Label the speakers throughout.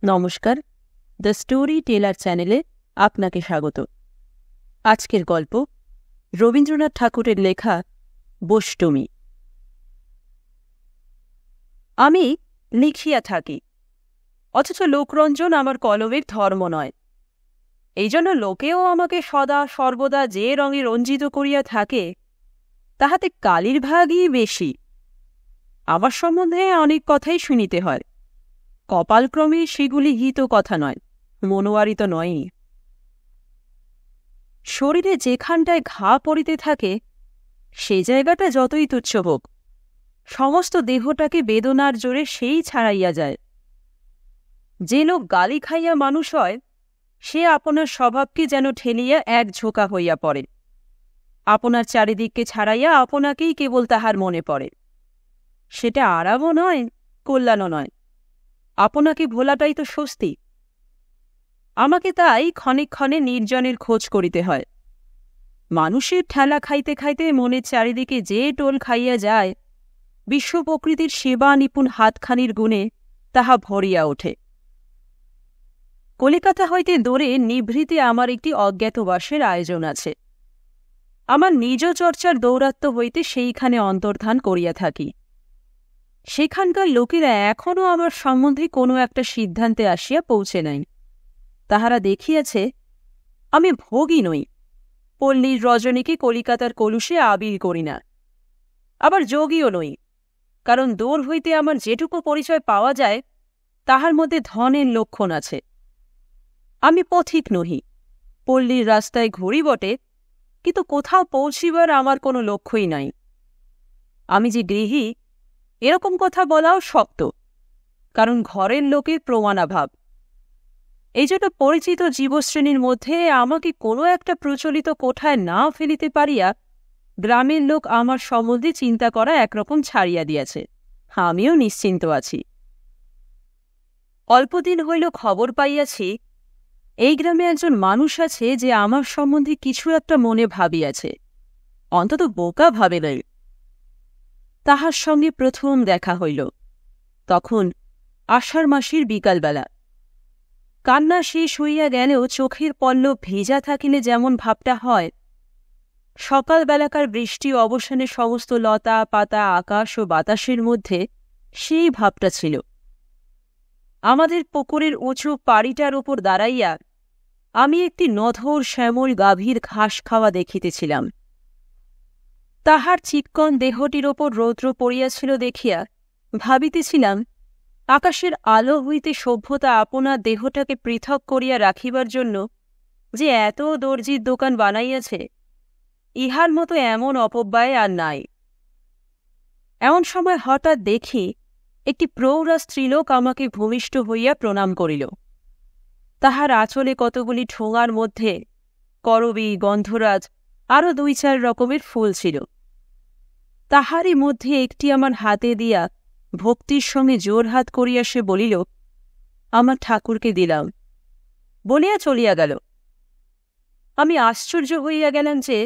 Speaker 1: নমস্কার, the story teller চ্যানেলে আপনাকে স্বাগত। আজকের গল্প রবীন্দ্রনাথ ঠাকুরের লেখা বোষ্টমী। আমি লিখিয়া থাকি, অথচ লোকরঞ্জন আমার কলমের ধর্ম নয়। এই জন্য লোকেও আমাকে সদা সর্বদা যে রঙে রঞ্জিত করিয়া থাকে, তাহাতে কালির ভাগই বেশি। আমার সম্বন্ধে অনেক কথাই শুনিতে হয়, কপালক্রমে সেগুলি হিত কথা নয়, মনোয়ারিত নয়ই। শরীরে যেখানটায় ঘা পড়িতে থাকে, সে জায়গাটা যতই তুচ্ছ হোক, সমস্ত দেহটাকে বেদনার জোরে সেই ছাড়াইয়া যায়। যে লোক গালি খাইয়া মানুষ হয়, সে আপনার স্বভাবকে যেন ঠেলিয়া এক ঝোঁকা হইয়া পড়ে। আপনার চারিদিককে ছাড়াইয়া আপনাকেই কেবল তাহার মনে পড়ে। সেটা আরামও নয়, কল্যাণও নয়। আপনাকে ভোলাটাই তো স্বস্তি। আমাকে তাই ক্ষণে ক্ষণে নির্জনের খোঁজ করিতে হয়। মানুষের ঠেলা খাইতে খাইতে মনের চারিদিকে যে টোল খাইয়া যায়, বিশ্ব প্রকৃতির সেবা নিপুণ হাতখানির গুণে তাহা ভরিয়া ওঠে। কলিকাতা হইতে দূরে নিভৃতে আমার একটি অজ্ঞাতবাসের আয়োজন আছে। আমার নিজ চর্চার দৌরাত্ম্য হইতে সেইখানে অন্তর্ধান করিয়া থাকি। সেখানকার লোকেরা এখনও আমার সম্বন্ধে কোনো একটা সিদ্ধান্তে আসিয়া পৌঁছে নাই। তাহারা দেখিয়াছে আমি ভোগী নই, পল্লীর রজনীকে কলিকাতার কলুষে আবির করি না, আবার যোগীও নই, কারণ দূর হইতে আমার যেটুকু পরিচয় পাওয়া যায়, তাহার মধ্যে ধনের লক্ষণ আছে। আমি পথিক নহি, পল্লীর রাস্তায় ঘুরি বটে, কিন্তু কোথাও পৌঁছিবার আমার কোনো লক্ষ্যই নাই। আমি যে গৃহী, এরকম কথা বলাও শক্ত, কারণ ঘরের লোকের প্রমাণাভাব। এই জন্য পরিচিত জীবশ্রেণীর মধ্যে আমাকে কোনো একটা প্রচলিত কোঠায় না ফেলিতে পারিয়া গ্রামের লোক আমার সম্বন্ধে চিন্তা করা একরকম ছাড়িয়া দিয়াছে। আমিও নিশ্চিন্ত আছি। অল্পদিন হইল খবর পাইয়াছি, এই গ্রামে একজন মানুষ আছে যে আমার সম্বন্ধে কিছু একটা মনে ভাবিয়াছে, অন্তত বোকা ভাবে নাই। তাহার সঙ্গে প্রথম দেখা হইল, তখন আষাঢ় মাসের বিকালবেলা। কান্না শেষ হইয়া গেলেও চোখের পল্লব ভেজা থাকিলে যেমন ভাবটা হয়, সকালবেলাকার বৃষ্টি অবসানে সমস্ত লতা পাতা আকাশ ও বাতাসের মধ্যে সেই ভাবটা ছিল। আমাদের পুকুরের উঁচু পাড়িটার উপর দাঁড়াইয়া আমি একটি নধর শ্যামল গাভীর ঘাস খাওয়া দেখিতেছিলাম। তাহার চিক্কন দেহটির ওপর রৌদ্র পড়িয়াছিল দেখিয়া ভাবিতেছিলাম, আকাশের আলো হইতে সভ্যতা আপনার দেহটাকে পৃথক করিয়া রাখিবার জন্য যে এত দর্জির দোকান বানাইয়াছে, ইহার মতো এমন অপব্যয় আর নাই। এমন সময় হঠাৎ দেখি একটি প্রৌঢ়া স্ত্রীলোক আমাকে ভূমিষ্ঠ হইয়া প্রণাম করিল। তাহার আঁচলে কতগুলি ঠোঙার মধ্যে করবী, গন্ধরাজ, আরও 2-4 রকমের ফুল ছিল। তাহারই মধ্যে একটি আমার হাতে দিয়া ভক্তির সঙ্গে জোরহাত করিয়া সে বলিল, আমার ঠাকুরকে দিলাম, বলিয়া চলিয়া গেল। আমি আশ্চর্য হইয়া গেলাম যে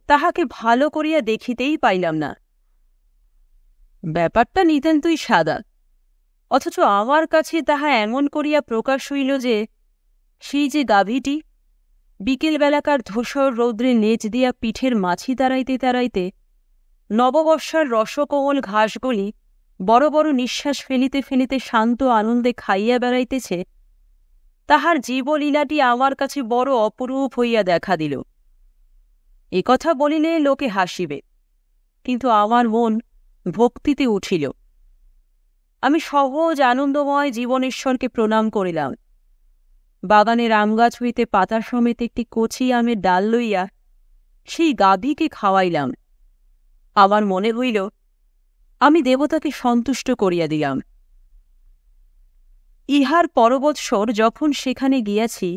Speaker 1: তাহাকে ভালো করিয়া দেখিতেই পাইলাম না। ব্যাপারটা নিতান্তই সাদা, অথচ আমার কাছে তাহা এমন করিয়া প্রকাশ হইল যে সেই যে গাভীটি বিকেলবেলাকার ধূসর রৌদ্রে নেচ দিয়া পিঠের মাছি তাড়াইতে তাড়াইতে নববর্ষার রসকোমল ঘাসগুলি বড় বড় নিঃশ্বাস ফেলিতে ফেলিতে শান্ত আনন্দে খাইয়া বেড়াইতেছে, তাহার জীবলীলাটি আমার কাছে বড় অপরূপ হইয়া দেখা দিল। কথা বলিলে লোকে হাসিবে, কিন্তু আমার মন ভক্তিতে উঠিল। আমি সহজ আনন্দময় জীবনেশ্বরকে প্রণাম করিলাম। বাগানের আমগাছ হইতে পাতা সমেত একটি কচি আমের ডাল লইয়া সেই গাভীকে খাওয়াইলাম। আমার মনে হইল আমি দেবতাকে সন্তুষ্ট করিয়া দিলাম। ইহার পরবৎসর যখন সেখানে গিয়াছি,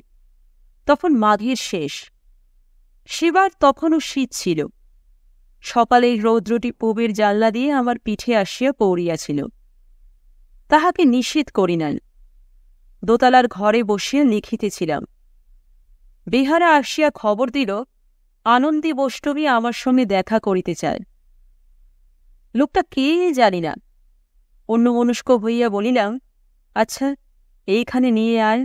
Speaker 1: তখন মাঘের শেষ। সেবার তখনও শীত ছিল। সকালের রৌদ্রটি পূবের জানলা দিয়ে আমার পিঠে আসিয়া পড়িয়াছিল। তাহাকে নিষেধ করি নাই। দোতলার ঘরে বসিয়া লিখিতেছিলাম। বেহারা আসিয়া খবর দিল, আনন্দী বোষ্টমী আমার সঙ্গে দেখা করিতে চায়। লোকটা কে জানি না। অন্যমনস্ক হইয়া বলিলাম, আচ্ছা, এইখানে নিয়ে আয়।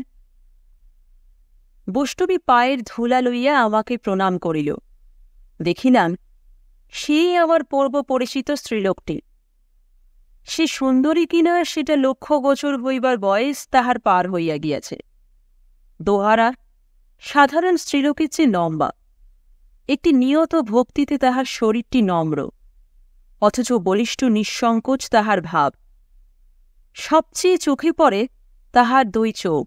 Speaker 1: বৈষ্ণবী পায়ের ধুলা লইয়া আমাকে প্রণাম করিল। দেখিলাম সেই আমার পূর্ব পরিচিত স্ত্রীলোকটি। সে সুন্দরী কিনা সেটা লক্ষ্যগোচর হইবার বয়স তাহার পার হইয়া গিয়াছে। দোহারা সাধারণ স্ত্রীলোকের চেয়ে লম্বা, একটি নিয়ত ভক্তিতে তাহার শরীরটি নম্র, অথচ বলিষ্ঠ নিঃসংকোচ তাহার ভাব। সবচেয়ে চোখে পড়ে তাহার দুই চোখ।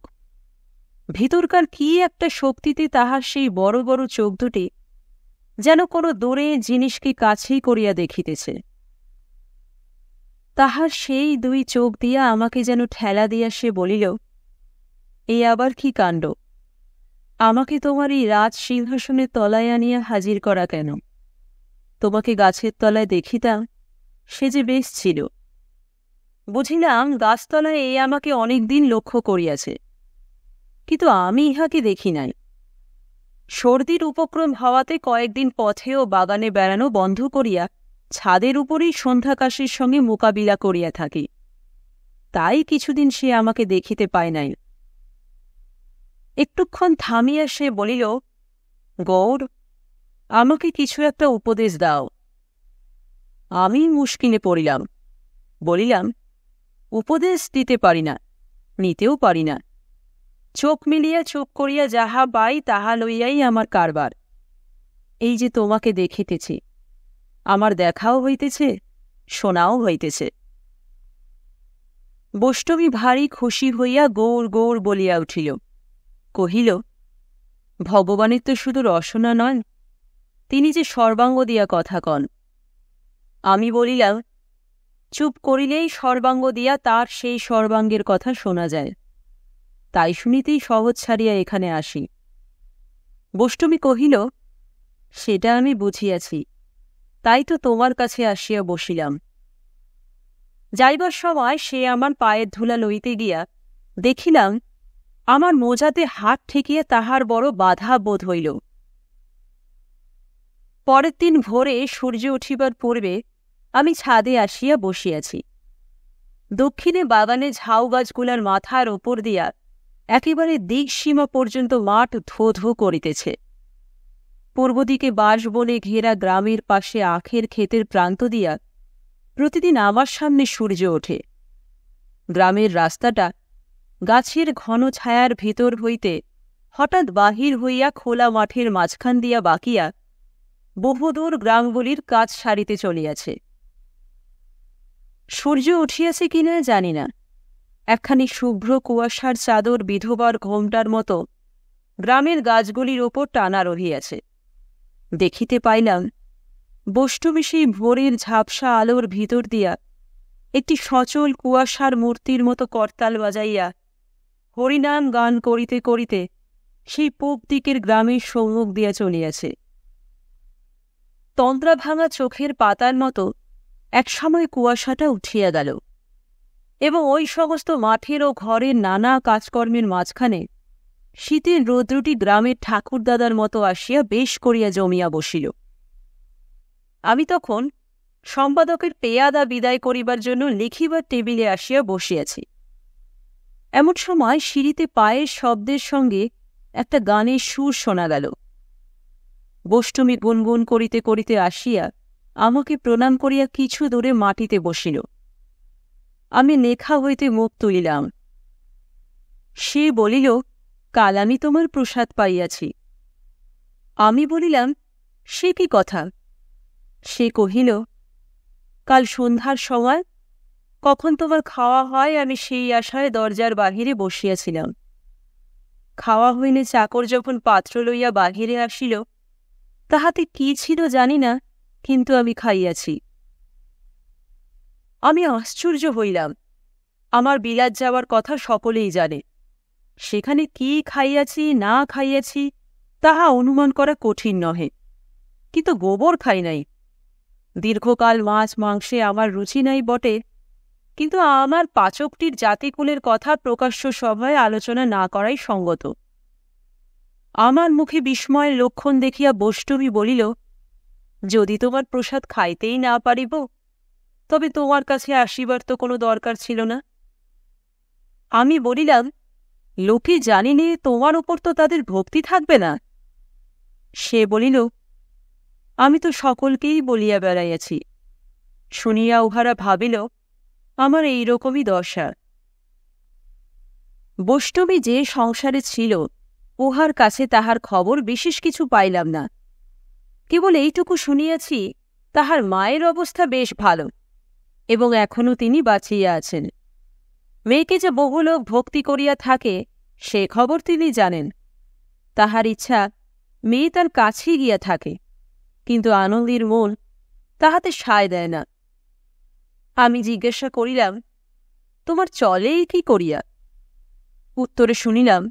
Speaker 1: ভিতরকার কি একটা শক্তিতে তাহার সেই বড় বড় চোখ দুটি যেন কোনো দূরে জিনিসকে কাছেই করিয়া দেখিতেছে। তাহার সেই দুই চোখ দিয়া আমাকে যেন ঠেলা দিয়া সে বলিল, এই আবার কি কাণ্ড? আমাকে তোমার এই রাজ সিংহাসনের তলায় আনিয়া হাজির করা কেন? তোমাকে গাছের তলায় দেখিতাম, সে যে বেশ ছিল। বুঝিলাম গাছতলায় এ আমাকে অনেক দিন লক্ষ্য করিয়াছে, কিন্তু আমি ইহাকে দেখি নাই। সর্দির উপক্রম হওয়াতে কয়েকদিন পথে ও বাগানে বেড়ানো বন্ধ করিয়া ছাদের উপরেই সন্ধ্যাকাশের সঙ্গে মোকাবিলা করিয়া থাকি, তাই কিছুদিন সে আমাকে দেখিতে পায় নাই। একটুক্ষণ থামিয়া সে বলিল, গৌর, আমাকে কিছু একটা উপদেশ দাও। আমি মুশকিলে পড়িলাম। বলিলাম, উপদেশ দিতে পারি না, নিতেও পারি না। চোখ মিলিয়া চোখ করিয়া যাহা পাই তাহা লইয়াই আমার কারবার। এই যে তোমাকে দেখিতেছি, আমার দেখাও হইতেছে, শোনাও হইতেছে। বৈষ্ণবী ভারী খুশি হইয়া গৌর গৌর বলিয়া উঠিল। কহিল, ভগবানের তো শুধু রসনা নন, তিনি যে সর্বাঙ্গ দিয়া কথা কন। আমি বলিলাম, চুপ করিলেই সর্বাঙ্গ দিয়া তার সেই সর্বাঙ্গের কথা শোনা যায়, তাই শুনিতেই সহজ ছাড়িয়া এখানে আসি। বৈষ্ণবী কহিল, সেটা আমি বুঝিয়াছি, তাই তো তোমার কাছে আসিয়া বসিলাম। যাইবার সময় সে আমার পায়ের ধুলা লইতে গিয়া দেখিলাম আমার মোজাতে হাত ঠেকিয়া তাহার বড় বাধা বোধ হইল। পরের দিন ভোরে সূর্য উঠিবার পূর্বে আমি ছাদে আসিয়া বসিয়াছি। দক্ষিণে বাগানে ঝাউ গাছগুলার মাথার ওপর দিয়া একেবারে দিকসীমা পর্যন্ত মাঠ ধো ধো করিতেছে। পূর্বদিকে বাঁশ বনে ঘেরা গ্রামের পাশে আখের ক্ষেতের প্রান্ত দিয়া প্রতিদিন আমার সামনে সূর্য ওঠে। গ্রামের রাস্তাটা গাছের ঘন ছায়ার ভিতর হইতে হঠাৎ বাহির হইয়া খোলা মাঠের মাঝখান দিয়া বাকিয়া বহুদূর গ্রামগুলির কাজ সারিতে চলিয়াছে। সূর্য উঠিয়াছে কিনা জানি না, একখানি শুভ্র কুয়াশার চাদর বিধবার ঘোমটার মতো গ্রামের গাছগুলির ওপর টানা রহিয়াছে। দেখিতে পাইলাম বৈষ্ণবী সেই ভোরের ঝাপসা আলোর ভিতর দিয়া একটি সচল কুয়াশার মূর্তির মতো করতাল বাজাইয়া হরিনাম গান করিতে করিতে সেই পূব দিকের গ্রামের সম্মুখ দিয়া চলিয়াছে। তন্দ্রা ভাঙা চোখের পাতার মতো একসময় কুয়াশাটা উঠিয়া গেল এবং ওই সমস্ত মাঠের ও ঘরের নানা কাজকর্মের মাঝখানে শীতের রৌদ্রটি গ্রামের ঠাকুরদাদার মতো আসিয়া বেশ করিয়া জমিয়া বসিল। আমি তখন সম্পাদকের পেয়াদা বিদায় করিবার জন্য লিখিবার টেবিলে আসিয়া বসিয়াছি। এমন সময় সিঁড়িতে পায়ের শব্দের সঙ্গে একটা গানের সুর শোনা গেল। বৈষ্ণবী গুনগুন করিতে করিতে আসিয়া আমাকে প্রণাম করিয়া কিছু দূরে মাটিতে বসিল। আমি লেখা হইতে মুখ তুলিলাম। সে বলিল, কাল আমি তোমার প্রসাদ পাইয়াছি। আমি বলিলাম, সে কি কথা? সে কহিল, কাল সন্ধ্যার সময় কখন তোমার খাওয়া হয় আমি সেই আশায় দরজার বাহিরে বসিয়াছিলাম। খাওয়া হইলে চাকর যখন পাত্র লইয়া বাহিরে আসিল, তাহাতে কি ছিল জানি না, কিন্তু আমি খাইয়াছি। আমি আশ্চর্য হইলাম। আমার বিলাত যাওয়ার কথা সকলেই জানে, সেখানে কি খাইয়াছি না খাইয়াছি তাহা অনুমান করা কঠিন নহে, কিন্তু গোবর খাই নাই। দীর্ঘকাল মাছ মাংসে আমার রুচি নাই বটে, কিন্তু আমার পাচকটির জাতিকুলের কথা প্রকাশ্য সভায় আলোচনা না করাই সঙ্গত। আমার মুখে বিস্ময়ের লক্ষণ দেখিয়া বৈষ্ণবী বলিল, যদি তোমার প্রসাদ খাইতেই না পারিব, তবে তোমার কাছে আসিবার তো কোনো দরকার ছিল না। আমি বলিলাম, লোকে জানিনে তোমার উপর তো তাদের ভক্তি থাকবে না। সে বলিল, আমি তো সকলকেই বলিয়া বেড়াইয়াছি। শুনিয়া উহারা ভাবিল আমার এইরকমই দশা। বৈষ্ণবী যে সংসারে ছিল উহার কাছে তাহার খবর বিশেষ কিছু পাইলাম না। কেবল এইটুকু শুনিয়াছি তাহার মায়ের অবস্থা বেশ ভালো এবং এখনও তিনি বাঁচিয়া আছেন। মেয়েকে যে বহু লোক ভক্তি করিয়া থাকে সে খবর তিনি জানেন। তাহার ইচ্ছা মেয়ে তার কাছেই গিয়া থাকে, কিন্তু আনন্দীর মন তাহাতে সায় দেয় না। আমি জিজ্ঞাসা করিলাম, তোমার চলেই কি করিয়া? উত্তরে শুনিলাম,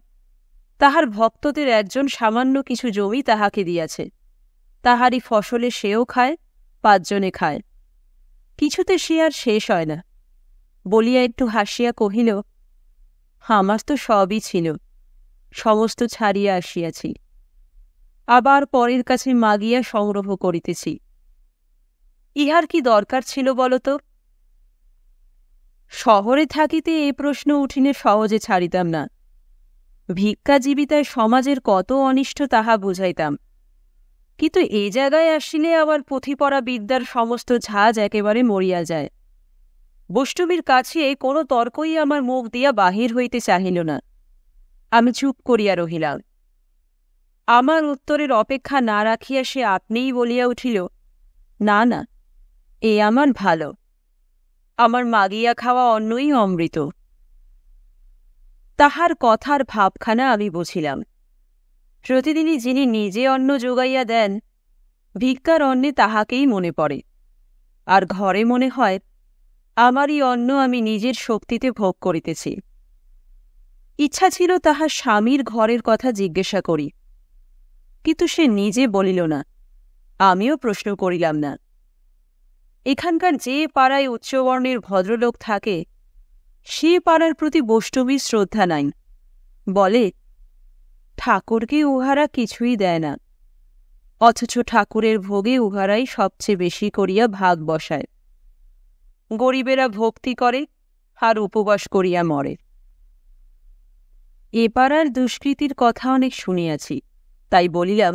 Speaker 1: তাহার ভক্তদের একজন সামান্য কিছু জমি তাহাকে দিয়াছে, তাহারই ফসলে সেও খায়, 5 জনে খায়, কিছুতে সে আর শেষ হয় না। বলিয়া একটু হাসিয়া কহিল, আমার তো সবই ছিল, সমস্ত ছাড়িয়া আসিয়াছি, আবার পরের কাছে মাগিয়া সংগ্রহ করিতেছি। ইহার কি দরকার ছিল বলত? শহরে থাকিতে এ প্রশ্ন উঠিনে সহজে ছাড়িতাম না। ভিক্ষাজীবিতায় সমাজের কত অনিষ্ট তাহা বুঝাইতাম, কিন্তু এই জায়গায় আসিলে আবার পুঁথিপড়া বিদ্যার সমস্ত ঝাঁজ একেবারে মরিয়া যায়। বৈষ্ণবীর কাছে কোনো তর্কই আমার মুখ দিয়া বাহির হইতে চাহিল না। আমি চুপ করিয়া রহিলাম। আমার উত্তরের অপেক্ষা না রাখিয়া সে আপনিই বলিয়া উঠিল, না না, এ আমার ভালো, আমার মাগিয়া খাওয়া অন্নই অমৃত। তাহার কথার ভাবখানা আমি বুঝিলাম। প্রতিদিনই যিনি নিজে অন্ন যোগাইয়া দেন, ভিক্ষার অন্নে তাহাকেই মনে পড়ে, আর ঘরে মনে হয় আমারই অন্ন আমি নিজের শক্তিতে ভোগ করিতেছি। ইচ্ছা ছিল তাহার স্বামীর ঘরের কথা জিজ্ঞাসা করি, কিন্তু সে নিজে বলিল না, আমিও প্রশ্ন করিলাম না। এখানকার যে পাড়ায় উচ্চবর্ণের ভদ্রলোক থাকে সে পাড়ার প্রতি বৈষ্ণবীর শ্রদ্ধা নাই। বলে, ঠাকুরকে উহারা কিছুই দেয় না, অথচ ঠাকুরের ভোগে উহারাই সবচেয়ে বেশি করিয়া ভাগ বসায়। গরিবেরা ভক্তি করে আর উপবাস করিয়া মরে। এ পাড়ার দুষ্কৃতির কথা অনেক শুনিয়াছি, তাই বলিলাম,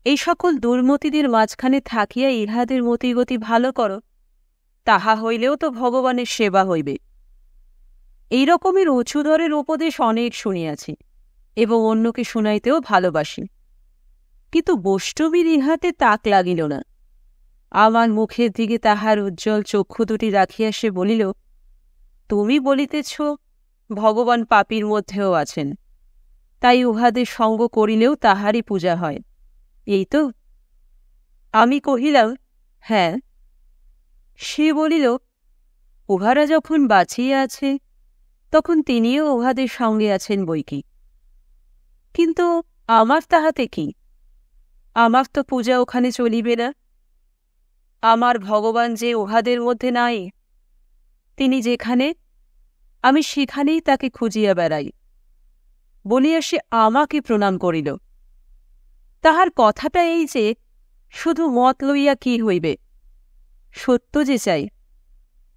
Speaker 1: এই সকল দুর্মতিদের মাঝখানে থাকিয়া ইহাদের মতিগতি ভালো করো, তাহা হইলেও তো ভগবানের সেবা হইবে। এই রকমের উঁচুদরের উপদেশ অনেক শুনিয়াছি এবং অন্যকে শুনাইতেও ভালোবাসি, কিন্তু বৈষ্ণবীর ইহাতে তাক লাগিল না। আমার মুখের দিকে তাহার উজ্জ্বল চক্ষু দুটি রাখিয়া সে বলিল, তুমি বলিতেছ ভগবান পাপীর মধ্যেও আছেন, তাই উহাদের সঙ্গ করিলেও তাহারই পূজা হয়, এই তো? আমি কহিলাম, হ্যাঁ। সে বলিল, উহারা যখন বাঁচিয়া আছে তখন তিনিও উহাদের সঙ্গে আছেন বৈকি, কিন্তু আমার তাহাতে কি? আমার তো পূজা ওখানে চলিবে না। আমার ভগবান যে উহাদের মধ্যে নাই, তিনি যেখানে আমি সেখানেই তাকে খুঁজিয়া বেড়াই। বলিয়া সে আমাকে প্রণাম করিল। তাহার কথাটা এই যে, শুধু মত লইয়া কি হইবে, সত্য যে চাই,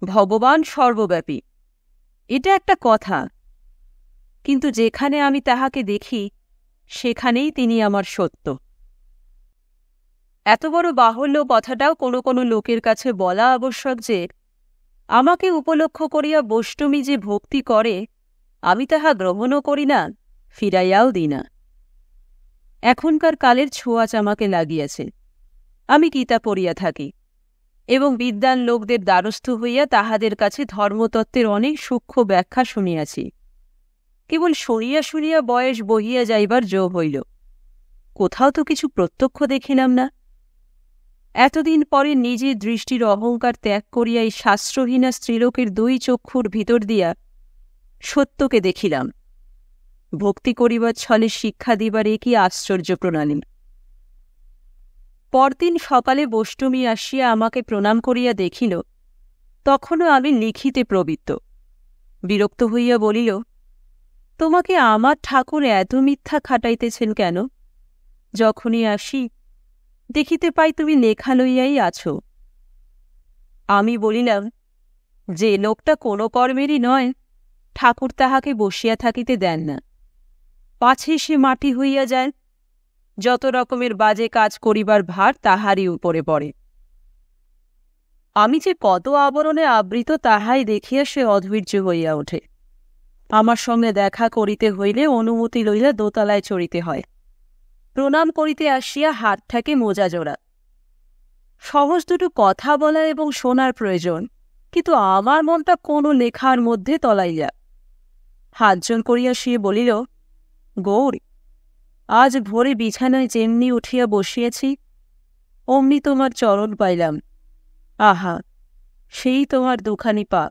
Speaker 1: ভগবান সর্বব্যাপী, এটা একটা কথা, কিন্তু যেখানে আমি তাহাকে দেখি সেখানেই তিনি আমার সত্য। এত বড় বাহুল্য কথাটাও কোনো কোনো লোকের কাছে বলা আবশ্যক যে, আমাকে উপলক্ষ করিয়া বৈষ্ণবী যে ভক্তি করে আমি তাহা গ্রহণও করি না, ফিরাইয়াও দিই না। এখনকার কালের ছোঁয়াচ আমাকে লাগিয়াছে। আমি গীতা পড়িয়া থাকি এবং বিদ্বান লোকদের দ্বারস্থ হইয়া তাহাদের কাছে ধর্মতত্ত্বের অনেক সূক্ষ্ম ব্যাখ্যা শুনিয়াছি। কেবল শুনিয়া শুনিয়া বয়স বহিয়া যাইবার জো হইল, কোথাও তো কিছু প্রত্যক্ষ দেখিলাম না। এতদিন পরে নিজের দৃষ্টির অহংকার ত্যাগ করিয়া এই শাস্ত্রহীনা স্ত্রীলোকের 2 চক্ষুর ভিতর দিয়া সত্যকে দেখিলাম। ভক্তি করিবার ছলে শিক্ষা দিবার কি আশ্চর্য প্রণালী! পরদিন সকালে বৈষ্ণবী আসিয়া আমাকে প্রণাম করিয়া দেখিল, তখনও আমি লিখিতে প্রবৃত্ত। বিরক্ত হইয়া বলিল, তোমাকে আমার ঠাকুর এত মিথ্যা খাটাইতেছেন কেন? যখনই আসি দেখিতে পাই তুমি লেখা লইয়াই আছো। আমি বলিলাম, যে লোকটা কোনো কর্মেরই নয়, ঠাকুর তাহাকে বসিয়া থাকিতে দেন না, পাছে সে মাটি হইয়া যায়। যত রকমের বাজে কাজ করিবার ভার তাহারই উপরে পড়ে। আমি যে কত আবরণে আবৃত তাহাই দেখিয়া সে অধৈর্য হইয়া ওঠে। আমার সঙ্গে দেখা করিতে হইলে অনুমতি লইয়া দোতলায় চড়িতে হয়। প্রণাম করিতে আসিয়া হাত থাকে মোজা জোড়া। সহজ দুটো কথা বলা এবং শোনার প্রয়োজন, কিন্তু আমার মনটা কোনো লেখার মধ্যে তলাইয়া। হাতজন করিয়া সে বলিল, গৌর, আজ ভোরে বিছানায় যেমনি উঠিয়া বসিয়াছি অমনি তোমার চরণ পাইলাম। আহা, সেই তোমার দুখানি পা,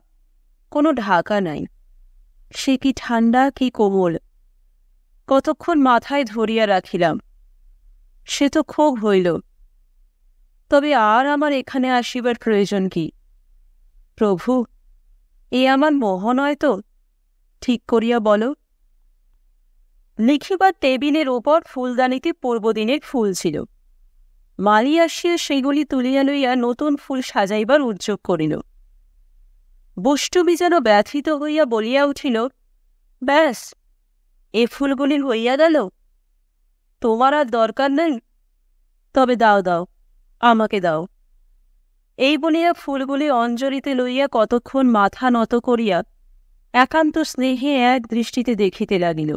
Speaker 1: কোনো ঢাকা নাই। সে কি ঠান্ডা, কি কোমল! কতক্ষণ মাথায় ধরিয়া রাখিলাম। সে তো ক্ষোভ হইল, তবে আর আমার এখানে আসিবার প্রয়োজন কি? প্রভু, এ আমার মোহ নয় তো? ঠিক করিয়া বলো। লিখিবার টেবিলের ওপর ফুলদানিতে পূর্বদিনের ফুল ছিল। মালি আসিয়া সেগুলি তুলিয়া লইয়া নতুন ফুল সাজাইবার উদ্যোগ করিল। বষ্টমী যেন ব্যথিত হইয়া বলিয়া উঠিল, ব্যাস, এ ফুলগুলি হইয়া গেল? তোমার আর দরকার নেই? তবে দাও দাও, আমাকে দাও। এই বলিয়া ফুলগুলি অঞ্জলিতে লইয়া কতক্ষণ মাথা নত করিয়া একান্ত স্নেহে এক দৃষ্টিতে দেখিতে লাগিল।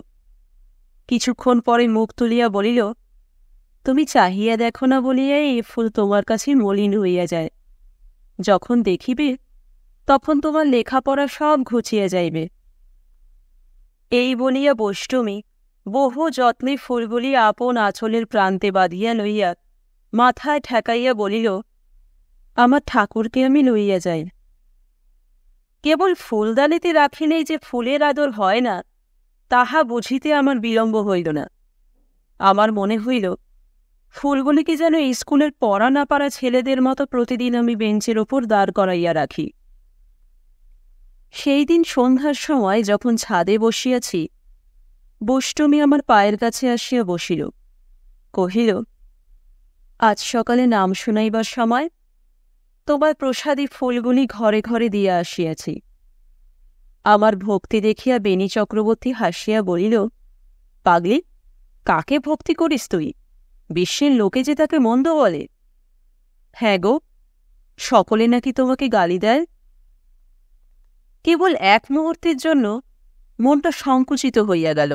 Speaker 1: কিছুক্ষণ পরে মুখ তুলিয়া বলিল, তুমি চাহিয়া দেখো না বলিয়াই এ ফুল তোমার কাছে মলিন হইয়া যায়। যখন দেখিবে তখন তোমার লেখাপড়া সব ঘুচিয়া যাইবে। এই বলিয়া বষ্টমী বহু যত্নে ফুলগুলি আপন আঁচলের প্রান্তে বাঁধিয়া লইয়া মাথায় ঠেকাইয়া বলিল, আমার ঠাকুরকে আমি লইয়া যাই। কেবল ফুলদানিতে রাখিলেই যে ফুলের আদর হয় না, তাহা বুঝিতে আমার বিলম্ব হইল না। আমার মনে হইল, ফুলগুলিকে যেন স্কুলের পড়া না পারা ছেলেদের মতো প্রতিদিন আমি বেঞ্চের ওপর দাঁড় করাইয়া রাখি। সেই দিন সন্ধ্যার সময় যখন ছাদে বসিয়াছি, বষ্টমী আমার পায়ের কাছে আসিয়া বসিল। কহিল, আজ সকালে নাম শুনাইবার সময় তোমার প্রসাদী ফুলগুলি ঘরে ঘরে দিয়া আসিয়াছি। আমার ভক্তি দেখিয়া বেণী চক্রবর্তী হাসিয়া বলিল, পাগলি, কাকে ভক্তি করিস তুই? বিশ্বের লোকে যে তাকে মন্দ বলে। হ্যাঁ গো, সকলে নাকি তোমাকে গালি দেয়। কেবল এক মুহূর্তের জন্য মনটা সংকুচিত হইয়া গেল।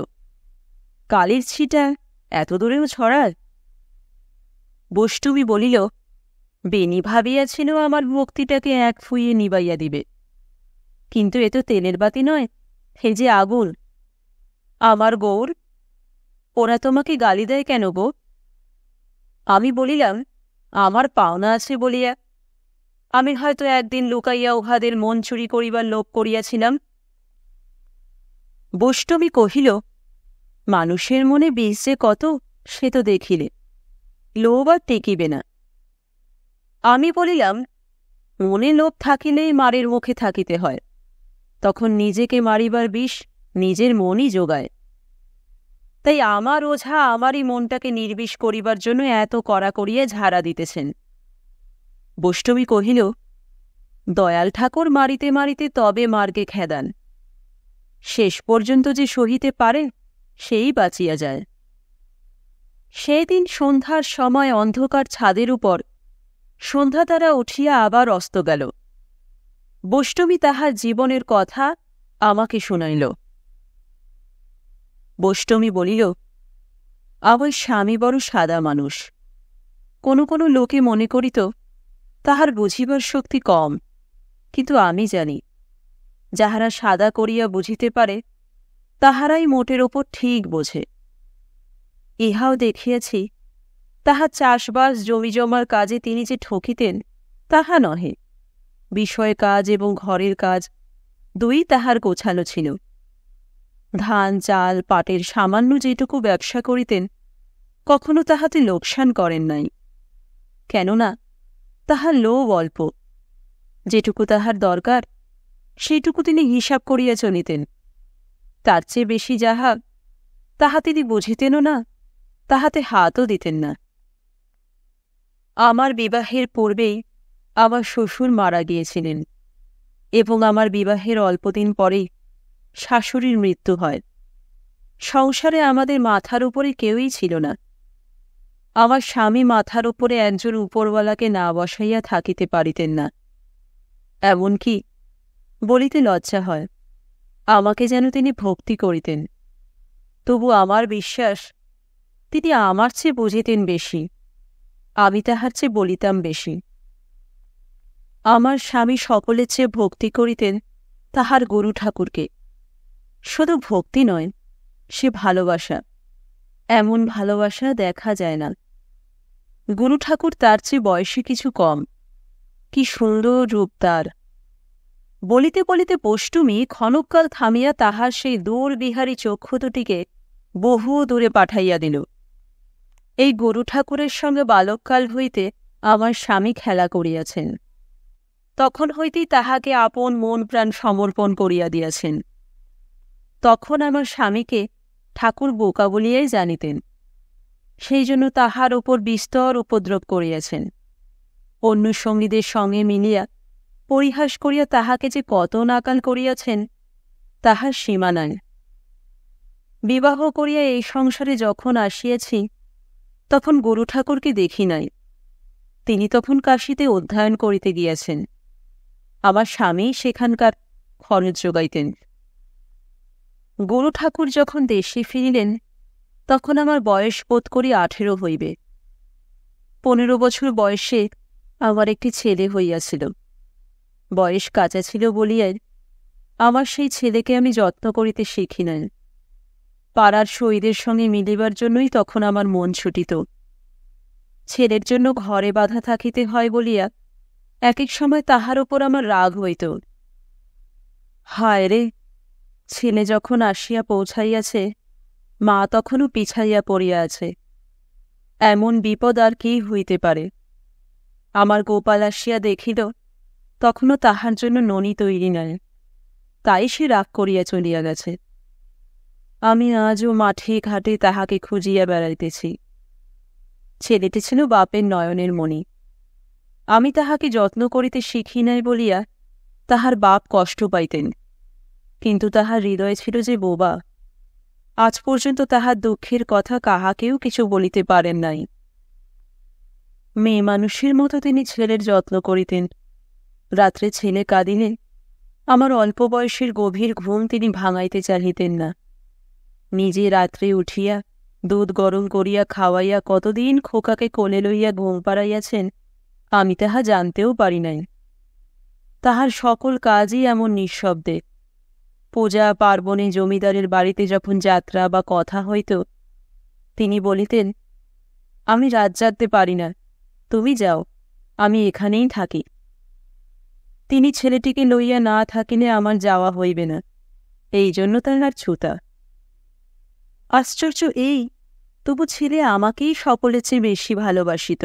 Speaker 1: কালির ছিটা এত দূরেও ছড়ায়? বষ্টমী বলিল, বেণী ভাবিয়াছিল আমার ভক্তিটাকে এক ফুইয়ে নিবাইয়া দিবে, কিন্তু এ তো তেলের বাতি নয়, হে যে আগুন। আমার গৌর, ওরা তোমাকে গালি দেয় কেন গো? আমি বলিলাম, আমার পাওনা আছে বলিয়া। আমি হয়তো একদিন লুকাইয়া উহাদের মন চুরি করিবার লোভ করিয়াছিলাম। বষ্টমী কহিল, মানুষের মনে বিষ যে কত সে তো দেখিলে, লোভ আর টেকিবে না। আমি বলিলাম, মনে লোভ থাকিলেই মারের মুখে থাকিতে হয়, তখন নিজেকে মারিবার বিষ নিজের মনই যোগায়। তাই আমার ওঝা আমারই মনটাকে নির্বিষ করিবার জন্য এত কড়া করিয়া ঝাড়া দিতেছেন। বষ্টমী কহিল, দয়াল ঠাকুর মারিতে মারিতে তবে মার্গে খেদান। শেষ পর্যন্ত যে সহিতে পারে সেই বাঁচিয়া যায়। সেই দিন সন্ধ্যার সময় অন্ধকার ছাদের উপর সন্ধ্যাতারা উঠিয়া আবার অস্ত গেল। বষ্টমী তাহার জীবনের কথা আমাকে শুনাইল। বষ্টমী বলিল, আমার স্বামী বড় সাদা মানুষ। কোনো কোনো লোকে মনে করিত তাহার বুঝিবার শক্তি কম, কিন্তু আমি জানি, যাহারা সাদা করিয়া বুঝিতে পারে তাহারাই মোটের ওপর ঠিক বোঝে। ইহাও দেখিয়াছি, তাহার চাষবাস জমিজমার কাজে তিনি যে ঠকিতেন তাহা নহে। বিষয় কাজ এবং ঘরের কাজ দুই তাহার গোছালো ছিল। ধান চাল পাটের সামান্য যেটুকু ব্যবসা করিতেন, কখনো তাহাতে লোকসান করেন নাই। কেননা তাহার লোভ অল্প। যেটুকু তাহার দরকার সেইটুকু তিনি হিসাব করিয়া চলিতেন। তার চেয়ে বেশি যাহা, তাহা তিনি বুঝিতেনও না, তাহাতে হাতও দিতেন না। আমার বিবাহের পূর্বেই আমার শ্বশুর মারা গিয়েছিলেন এবং আমার বিবাহের অল্পদিন পরেই শাশুড়ির মৃত্যু হয়। সংসারে আমাদের মাথার উপরে কেউই ছিল না। আমার স্বামী মাথার উপরে একজন উপরওয়ালাকে না বসাইয়া থাকিতে পারিতেন না। এমনকি বলিতে লজ্জা হয়, আমাকে যেন তিনি ভক্তি করিতেন। তবু আমার বিশ্বাস, তিনি আমার চেয়ে বুঝিতেন বেশি, আমি তাহার চেয়ে বলিতাম বেশি। আমার স্বামী সকলের চেয়ে ভক্তি করিতেন তাহার গুরু ঠাকুরকে। শুধু ভক্তি নয়, সে ভালোবাসা, এমন ভালোবাসা দেখা যায় না। গুরু ঠাকুর তার চেয়ে বয়সে কিছু কম, কি সুন্দর রূপ তার। বলিতে বলিতে পষ্টুমী ক্ষণকাল থামিয়া তাহার সেই দূর বিহারী চক্ষু দুটিকে বহু দূরে পাঠাইয়া দিল। এই গুরু ঠাকুরের সঙ্গে বালককাল হইতে আমার স্বামী খেলা করিয়াছেন, তখন হইতেই তাহাকে আপন মন প্রাণ সমর্পণ করিয়া দিয়াছেন। তখন আমার স্বামীকে ঠাকুর বোকা বলিয়াই জানিতেন, সেই জন্য তাহার উপর বিস্তর উপদ্রব করিয়াছেন। অন্য সঙ্গীদের সঙ্গে মিলিয়া পরিহাস করিয়া তাহাকে যে কত নাকাল করিয়াছেন, তাহার সীমা নাই। বিবাহ করিয়া এই সংসারে যখন আসিয়াছি, তখন গুরু ঠাকুরকে দেখি নাই। তিনি তখন কাশীতে অধ্যয়ন করিতে গিয়াছেন, আমার স্বামী সেখানকার খরচ যোগাইতেন। গুরু ঠাকুর যখন দেশে ফিরিলেন, তখন আমার বয়স বোধ করি 18 হইবে। 15 বছর বয়সে আমার একটি ছেলে হইয়াছিল। বয়স কাঁচা ছিল বলিয়াই আমার সেই ছেলেকে আমি যত্ন করিতে শিখি নাই। পাড়ার সইদের সঙ্গে মিলিবার জন্যই তখন আমার মন ছুটিত। ছেলের জন্য ঘরে বাঁধা থাকিতে হয় বলিয়া এক এক সময় তাহার উপর আমার রাগ হইত। হায় রে, ছেলে যখন আসিয়া পৌঁছাইয়াছে, মা তখনও পিছাইয়া পড়িয়া আছে। এমন বিপদ আর কি হইতে পারে। আমার গোপাল আসিয়া দেখিল, তখনও তাহার জন্য ননি তৈরি নয়, তাই সে রাগ করিয়া চলিয়া গেছে। আমি আজও মাঠে ঘাটে তাহাকে খুঁজিয়া বেড়াইতেছি। ছেলেটি ছিল বাপের নয়নের মণি। আমি তাহাকে যত্ন করিতে শিখি নাই বলিয়া তাহার বাপ কষ্ট পাইতেন, কিন্তু তাহার হৃদয় ছিল যে বোবা। আজ পর্যন্ত তাহার দুঃখের কথা কাহাকেও কিছু বলিতে পারেন নাই। মেয়ে মানুষের মতো তিনি ছেলের যত্ন করিতেন। রাত্রে ছেলে কাঁদিলে আমার অল্প বয়সের গভীর ঘুম তিনি ভাঙাইতে চাহিতেন না। নিজে রাত্রে উঠিয়া দুধ গরম করিয়া খাওয়াইয়া কতদিন খোকাকে কোলে লইয়া ঘুম পাড়াইয়াছেন, আমি তাহা জানতেও পারি নাই। তাহার সকল কাজই এমন নিঃশব্দে। পূজা পার্বণে জমিদারের বাড়িতে যখন যাত্রা বা কথা হইত, তিনি বলিতেন, আমি রাত জাগতে পারি না, তুমি যাও, আমি এখানেই থাকি। তিনি ছেলেটিকে লইয়া না থাকিলে আমার যাওয়া হইবে না, এই জন্য তাহার ছুতা। আশ্চর্য এই, তবু ছেলে আমাকেই সকলের চেয়ে বেশি ভালোবাসিত।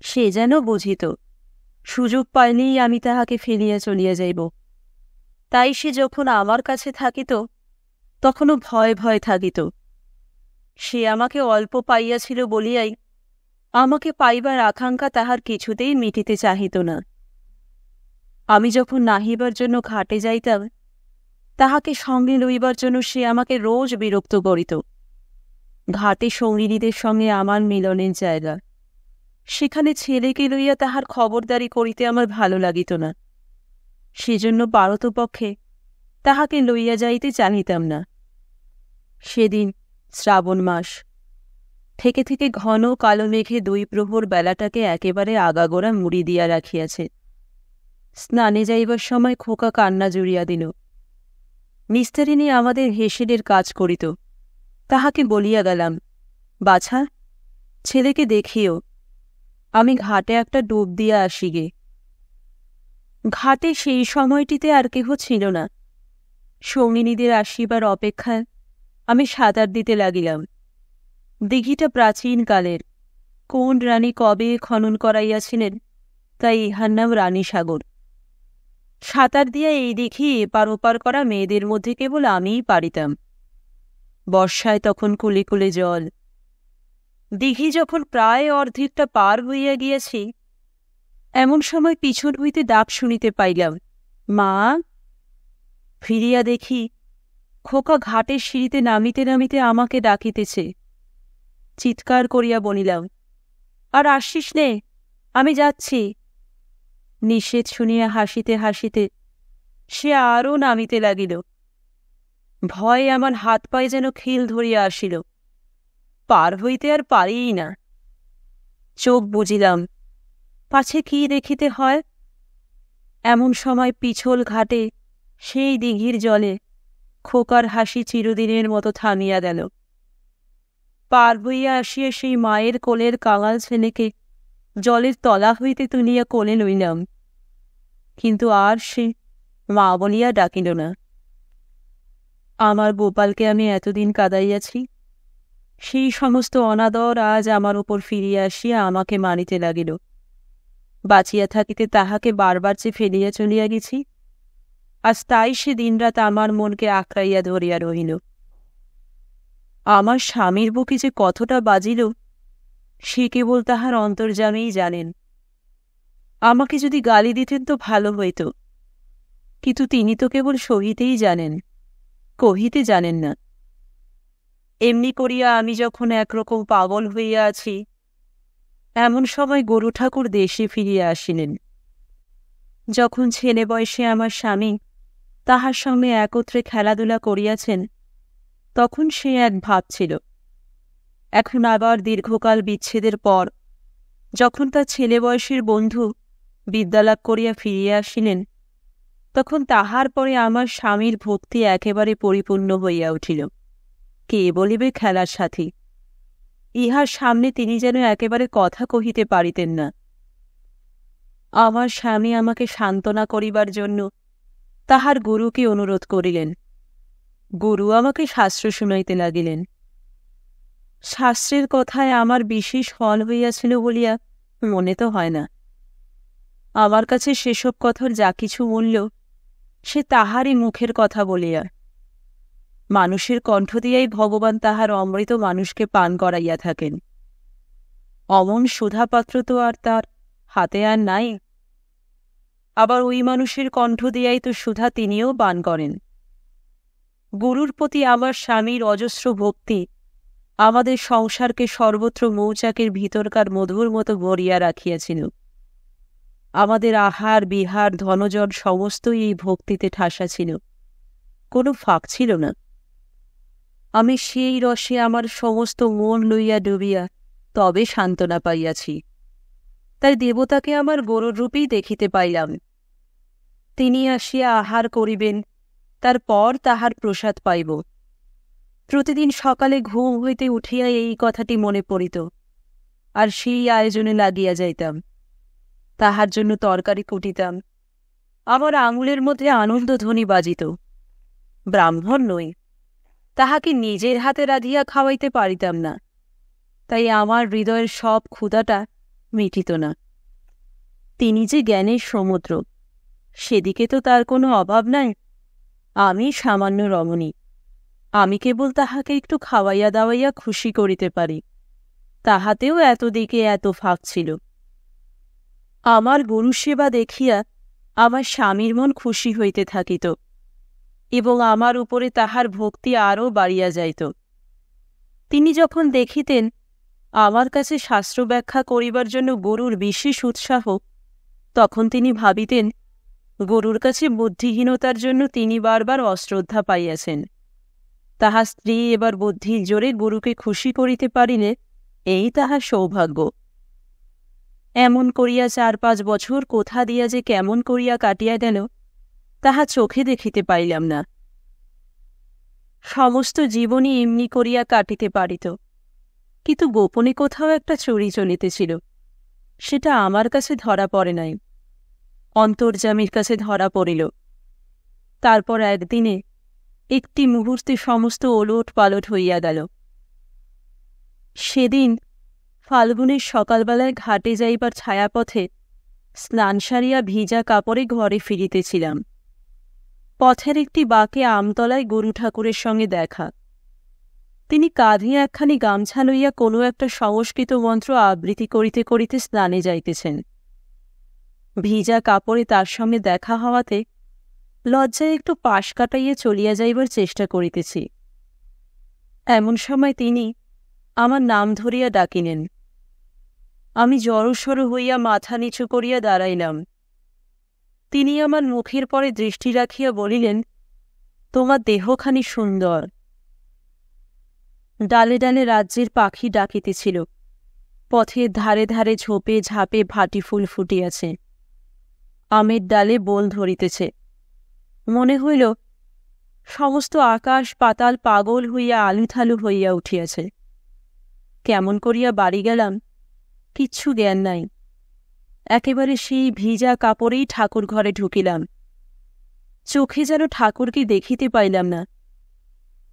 Speaker 1: সে যেন বুঝিত, সুযোগ পাইলেই আমি তাহাকে ফেলিয়া চলিয়া যাইব। তাই সে যখন আমার কাছে থাকিত, তখনও ভয় ভয় থাকিত। সে আমাকে অল্প পাইয়াছিল বলিয়াই আমাকে পাইবার আকাঙ্ক্ষা তাহার কিছুতেই মিটিতে চাহিত না। আমি যখন নাহিবার জন্য ঘাটে যাইতাম, তাহাকে সঙ্গে লইবার জন্য সে আমাকে রোজ বিরক্ত করিত। ঘাটে সঙ্গিনীদের সঙ্গে আমার মিলনের জায়গা, সেখানে ছেলেকে লইয়া তাহার খবরদারি করিতে আমার ভালো লাগিত না। সেজন্য পারতপক্ষে তাহাকে লইয়া যাইতে চাহিতাম না। সেদিন শ্রাবণ মাস, থেকে থেকে ঘন কালো মেঘে 2 প্রহর বেলাটাকে একেবারে আগাগোড়া মুড়ি দিয়া রাখিয়াছে। স্নানে যাইবার সময় খোকা কান্না জুড়িয়া দিল। মিস্টারিনী আমাদের হেসেলের কাজ করিত। তাহাকে বলিয়া গেলাম, বাছা, ছেলেকে দেখিও, আমি ঘাটে একটা ডুব দিয়া আসি গে। ঘাটে সেই সময়টিতে আর কেহ ছিল না। সঙ্গিনীদের আসিবার অপেক্ষায় আমি সাঁতার দিতে লাগিলাম। দিঘিটা প্রাচীন কালের, কোন রানী কবে খনন করাইয়াছিলেন, তাই ইহার নাম রানী সাগর। সাঁতার দিয়া এই দিঘি এপার ওপার করা মেয়েদের মধ্যে কেবল আমিই পারিতাম। বর্ষায় তখন কুলে কুলে জল। দিঘি যখন প্রায় অর্ধেকটা পার হইয়া গিয়াছি, এমন সময় পিছন হইতে ডাক শুনিতে পাইলাম, মা। ফিরিয়া দেখি খোকা ঘাটের সিঁড়িতে নামিতে নামিতে আমাকে ডাকিতেছে। চিৎকার করিয়া বলিলাম, আর আসিস নে, আমি যাচ্ছি। নিষেধ শুনিয়া হাসিতে হাসিতে সে আরও নামিতে লাগিল। ভয়ে আমার হাত পায়ে যেন খিল ধরিয়া আসিল, পার হইতে আর পারিই না। চোখ বুজিলাম, পাছে কি দেখিতে হয়। এমন সময় পিছল ঘাটে সেই দিঘির জলে খোকার হাসি চিরদিনের মতো থামিয়া গেল। পার হইয়া আসিয়া সেই মায়ের কোলের কাঙাল ছেলেকে জলের তলা হইতে তুলিয়া কোলে লইলাম, কিন্তু আর সে মা বলিয়া ডাকিল না। আমার গোপালকে আমি এতদিন কাঁদাইয়াছি, সেই সমস্ত অনাদর আজ আমার উপর ফিরিয়া আসিয়া আমাকে মারিতে লাগিল। বাঁচিয়া থাকিতে তাহাকে বারবার যে ফেলিয়া চলিয়া গেছি, আজ তাই সে দিনরাত আমার মনকে আঁকড়াইয়া ধরিয়া রহিল। আমার স্বামীর বুকে যে কতটা বাজিল সে কেবল তাহার অন্তর্যামেই জানেন। আমাকে যদি গালি দিতেন তো ভালো হইত, কিন্তু তিনি তো কেবল সহিতেই জানেন, কহিতে জানেন না। এমনি করিয়া আমি যখন একরকম পাগল হইয়া আছি, এমন সময় গরু ঠাকুর দেশে ফিরিয়া আসিলেন। যখন ছেলে বয়সে আমার স্বামী তাহার সঙ্গে একত্রে খেলাধুলা করিয়াছেন, তখন সে এক ভাব ছিল। এখন আবার দীর্ঘকাল বিচ্ছেদের পর যখন তার ছেলে বয়সের বন্ধু বিদ্যালাভ করিয়া ফিরিয়া আসিলেন, তখন তাহার পরে আমার স্বামীর ভক্তি একেবারে পরিপূর্ণ হইয়া উঠিল। কে বলিবে খেলার সাথী, ইহার সামনে তিনি যেন একেবারে কথা কহিতে পারিতেন না। আমার স্বামী আমাকে সান্ত্বনা করিবার জন্য তাহার গুরুকে অনুরোধ করিলেন। গুরু আমাকে শাস্ত্র শুনাইতে লাগিলেন। শাস্ত্রের কথায় আমার বিশেষ ফল হইয়াছিল বলিয়া মনে তো হয় না। আমার কাছে সেসব কথার যা কিছু মূল্য, সে তাহারই মুখের কথা বলিয়া। মানুষের কণ্ঠ দিয়াই ভগবান তাহার অমৃত মানুষকে পান করাইয়া থাকেন। অমন সুধাপাত্র তো আর তার হাতে আর নাই। আবার ওই মানুষের কণ্ঠ দিয়াই তো সুধা তিনিও পান করেন। গুরুর প্রতি আমার স্বামীর অজস্র ভক্তি আমাদের সংসারকে সর্বত্র মৌচাকের ভিতরকার মধুর মতো ভরিয়া রাখিয়াছিল। আমাদের আহার বিহার ধনজন সমস্তই এই ভক্তিতে ঠাসা ছিল, কোনো ফাঁক ছিল না। আমি সেই রসে আমার সমস্ত মন লইয়া ডুবিয়া তবে সান্ত্বনা পাইয়াছি। তাই দেবতাকে আমার গরুর রূপেই দেখিতে পাইলাম। তিনি আসিয়া আহার করিবেন, তারপর তাহার প্রসাদ পাইব। প্রতিদিন সকালে ঘুম হইতে উঠিয়া এই কথাটি মনে পড়িত, আর সেই আয়োজনে লাগিয়া যাইতাম। তাহার জন্য তরকারি কুটিতাম। আমার আঙুলের মধ্যে আনন্দধ্বনি বাজিত। ব্রাহ্মণ নই, তাহাকে নিজের হাতে রাঁধিয়া খাওয়াইতে পারিতাম না, তাই আমার হৃদয়ের সব ক্ষুধাটা মিটিত না। তিনি যে জ্ঞানের সমুদ্র, সেদিকে তো তার কোনো অভাব নাই। আমি সামান্য রমণী, আমি কেবল তাহাকে একটু খাওয়াইয়া দাওয়াইয়া খুশি করিতে পারি, তাহাতেও এতদিকে এত ফাঁক ছিল। আমার গুরুসেবা দেখিয়া আমার স্বামীর মন খুশি হইতে থাকিত, এবং আমার উপরে তাহার ভক্তি আরও বাড়িয়া যাইত। তিনি যখন দেখিতেন আমার কাছে শাস্ত্র ব্যাখ্যা করিবার জন্য গরুর বিশেষ উৎসাহ, তখন তিনি ভাবিতেন গরুর কাছে বুদ্ধিহীনতার জন্য তিনি বারবার অশ্রদ্ধা পাইয়াছেন। তাহার স্ত্রী এবার বুদ্ধির জোরে গরুকে খুশি করিতে পারিলে এই তাহার সৌভাগ্য। এমন করিয়া 4-5 বছর কোথা দিয়া যে কেমন করিয়া কাটিয়া গেল, তাহা চোখে দেখিতে পাইলাম না। সমস্ত জীবনই এমনি করিয়া কাটিতে পারিত, কিন্তু গোপনে কোথাও একটা চুরি চলিতেছিল। সেটা আমার কাছে ধরা পড়ে নাই, অন্তর্যামীর কাছে ধরা পড়িল। তারপর একদিনে একটি মুহূর্তে সমস্ত ওলট পালট হইয়া গেল। সেদিন ফাল্গুনের সকালবেলায় ঘাটে যাইবার ছায়াপথে স্নান সারিয়া ভিজা কাপড়ে ঘরে ফিরিতেছিলাম। পথের একটি বাঁকে আমতলায় গরু ঠাকুরের সঙ্গে দেখা। তিনি কাঁধে একখানি গামছা লইয়া কোনো একটা সংস্কৃত মন্ত্র আবৃত্তি করিতে করিতে স্নানে যাইতেছেন। ভিজা কাপড়ে তার সঙ্গে দেখা হওয়াতে লজ্জায় একটু পাশ কাটাইয়া চলিয়া যাইবার চেষ্টা করিতেছি। এমন সময় তিনি আমার নাম ধরিয়া ডাকিলেন। আমি জড়সড় হইয়া মাথা নিচু করিয়া দাঁড়াইলাম। তিনি আমার মুখের পরে দৃষ্টি রাখিয়া বলিলেন, তোমার দেহখানি সুন্দর। ডালে ডালে রাজ্যের পাখি ডাকিতেছিল, পথের ধারে ধারে ঝোপে ঝাপে ভাটি ফুল ফুটিয়াছে, আমের ডালে বোল ধরিতেছে। মনে হইল সমস্ত আকাশ পাতাল পাগল হইয়া আলুথালু হইয়া উঠিয়াছে। কেমন করিয়া বাড়ি গেলাম কিচ্ছু জ্ঞান নাই। একেবারে সেই ভিজা কাপড়েই ঠাকুর ঘরে ঢুকিলাম। চোখে যেন ঠাকুরকে দেখিতে পাইলাম না।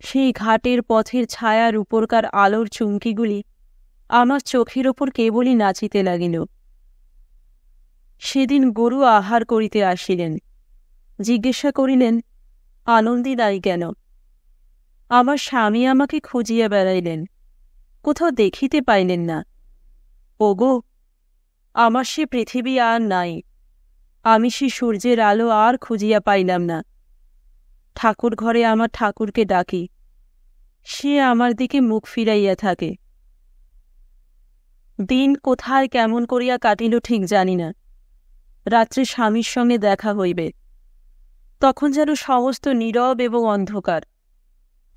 Speaker 1: সেই ঘাটের পথের ছায়ার উপরকার আলোর চুমকিগুলি আমার চোখের ওপর কেবলই নাচিতে লাগিল। সেদিন গরু আহার করিতে আসিলেন। জিজ্ঞাসা করিলেন, আনন্দী নাই কেন? আমার স্বামী আমাকে খুঁজিয়া বেড়াইলেন, কোথাও দেখিতে পাইলেন না। ওগো, আমার সে পৃথিবী আর নাই, আমি সে সূর্যের আলো আর খুঁজিয়া পাইলাম না। ঠাকুর ঘরে আমার ঠাকুরকে ডাকি, সে আমার দিকে মুখ ফিরাইয়া থাকে। দিন কোথায় কেমন করিয়া কাটিল ঠিক জানি না। রাত্রে স্বামীর সঙ্গে দেখা হইবে, তখন যেন সমস্ত নীরব এবং অন্ধকার।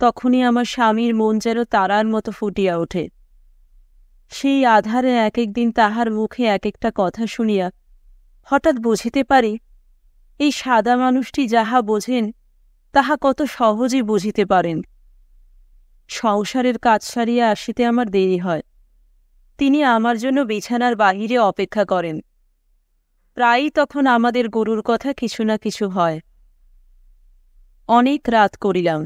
Speaker 1: তখনই আমার স্বামীর মন যেন তারার মতো ফুটিয়া ওঠে। সেই আধারে এক একদিন তাহার মুখে এক একটা কথা শুনিয়া হঠাৎ বুঝিতে পারি, এই সাদা মানুষটি যাহা বোঝেন তাহা কত সহজে বুঝিতে পারেন। সংসারের কাজ সারিয়া আসিতে আমার দেরি হয়। তিনি আমার জন্য বিছানার বাহিরে অপেক্ষা করেন। প্রায়ই তখন আমাদের গরুর কথা কিছু না কিছু হয়। অনেক রাত করিলাম,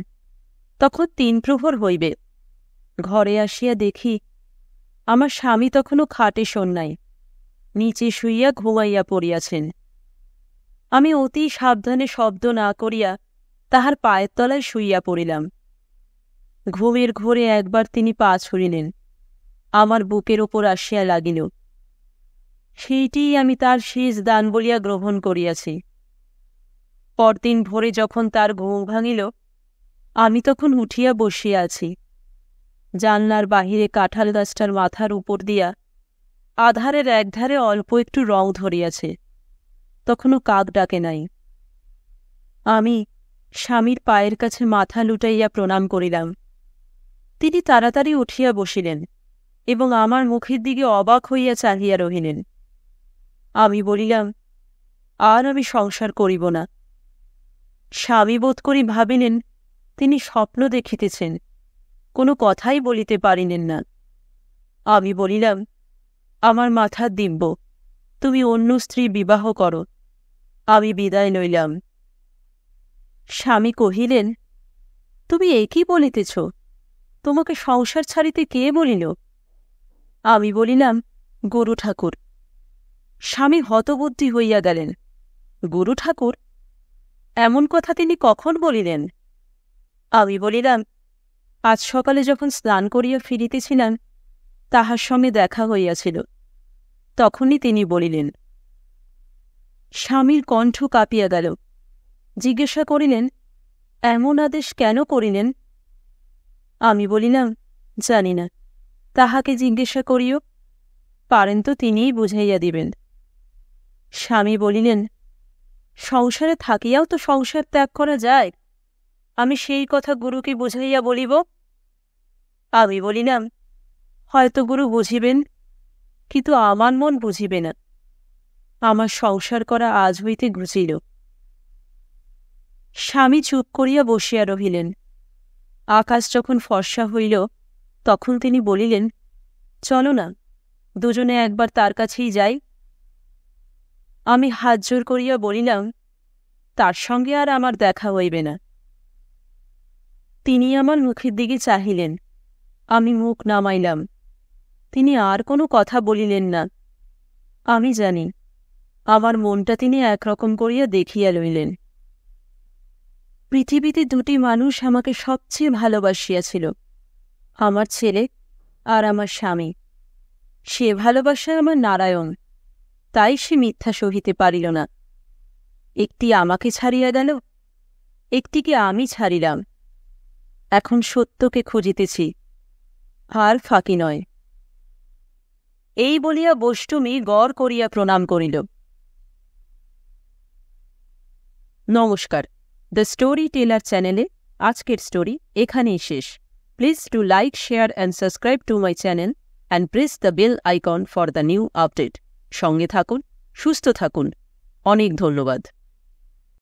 Speaker 1: তখন ৩ প্রহর হইবে। ঘরে আসিয়া দেখি আমার স্বামী তখনও খাটে শোন নাই, নিচে শুইয়া ঘুমাইয়া পড়িয়াছেন। আমি অতি সাবধানে শব্দ না করিয়া তাহার পায়ের তলায় শুইয়া পড়িলাম। ঘুমের ঘোরে একবার তিনি পা ছুড়িলেন, আমার বুকের ওপর আসিয়া লাগিল। সেইটিই আমি তার শেষ দান বলিয়া গ্রহণ করিয়াছি। পরদিন ভোরে যখন তার ঘুম ভাঙিল, আমি তখন উঠিয়া বসিয়া আছি। জানলার বাহিরে কাঁঠাল গাছটার মাথার উপর দিয়া আধারের একধারে অল্প একটু রং ধরিয়াছে, তখনও কাক ডাকে নাই। আমি স্বামীর পায়ের কাছে মাথা লুটাইয়া প্রণাম করিলাম। তিনি তাড়াতাড়ি উঠিয়া বসিলেন এবং আমার মুখের দিকে অবাক হইয়া চাহিয়া রহিলেন। আমি বলিলাম, আর আমি সংসার করিব না। স্বামী বোধ করি ভাবিলেন তিনি স্বপ্ন দেখিতেছেন, কোনো কথাই বলিতে পারিলেন না। আমি বলিলাম, আমার মাথার দিব্য, তুমি অন্য স্ত্রী বিবাহ করো। আমি বিদায় লইলাম। স্বামী কহিলেন, তুমি এ কি বলিতেছ? তোমাকে সংসার ছাড়িতে কে বলিল? আমি বলিলাম, গুরু ঠাকুর। স্বামী হতবুদ্ধি হইয়া গেলেন। গুরু ঠাকুর? এমন কথা তিনি কখন বলিলেন? আমি বলিলাম, আজ সকালে যখন স্নান করিয়া ফিরিতেছিলাম তাহার সঙ্গে দেখা হইয়াছিল, তখনই তিনি বলিলেন। স্বামীর কণ্ঠ কাঁপিয়া গেল। জিজ্ঞাসা করিলেন, এমন আদেশ কেন করিলেন? আমি বলিলাম, জানি না, তাহাকে জিজ্ঞাসা করিও, পারেন তো তিনিই বুঝাইয়া দিবেন। স্বামী বলিলেন, সংসারে থাকিয়াও তো সংসার ত্যাগ করা যায়, আমি সেই কথা গুরুকে বুঝাইয়া বলিব। আমি বলিলাম, হয়তো গুরু বুঝিবেন, কিন্তু আমার মন বুঝিবে না। আমার সংসার করা আজ হইতে ঘুচিল। স্বামী চুপ করিয়া বসিয়া রহিলেন। আকাশ যখন ফর্সা হইল তখন তিনি বলিলেন, চলো না, দুজনে একবার তার কাছেই যাই। আমি হাত জোর করিয়া বলিলাম, তার সঙ্গে আর আমার দেখা হইবে না। তিনি আমার মুখের দিকে চাহিলেন। আমি মুখ নামাইলাম। তিনি আর কোনো কথা বলিলেন না। আমি জানি, আমার মনটা তিনি একরকম করিয়া দেখিয়া লইলেন। পৃথিবীতে 2টি মানুষ আমাকে সবচেয়ে ভালোবাসিয়াছিল, আমার ছেলে আর আমার স্বামী। সে ভালোবাসায় আমার নারায়ণ, তাই সে মিথ্যা সহিতে পারিল না। একটি আমাকে ছাড়িয়া গেল, একটিকে আমি ছাড়িলাম, এখন সত্যকে খুঁজিতেছি, আর ফাঁকি নয়। এই বলিয়া বষ্টমী গড় করিয়া প্রণাম করিল। নমস্কার, দ্য স্টোরি টেলার চ্যানেলে আজকের স্টোরি এখানেই শেষ। Please do like, share and subscribe to my channel and press the bell icon for the new update. সঙ্গে থাকুন, সুস্থ থাকুন। অনেক ধন্যবাদ।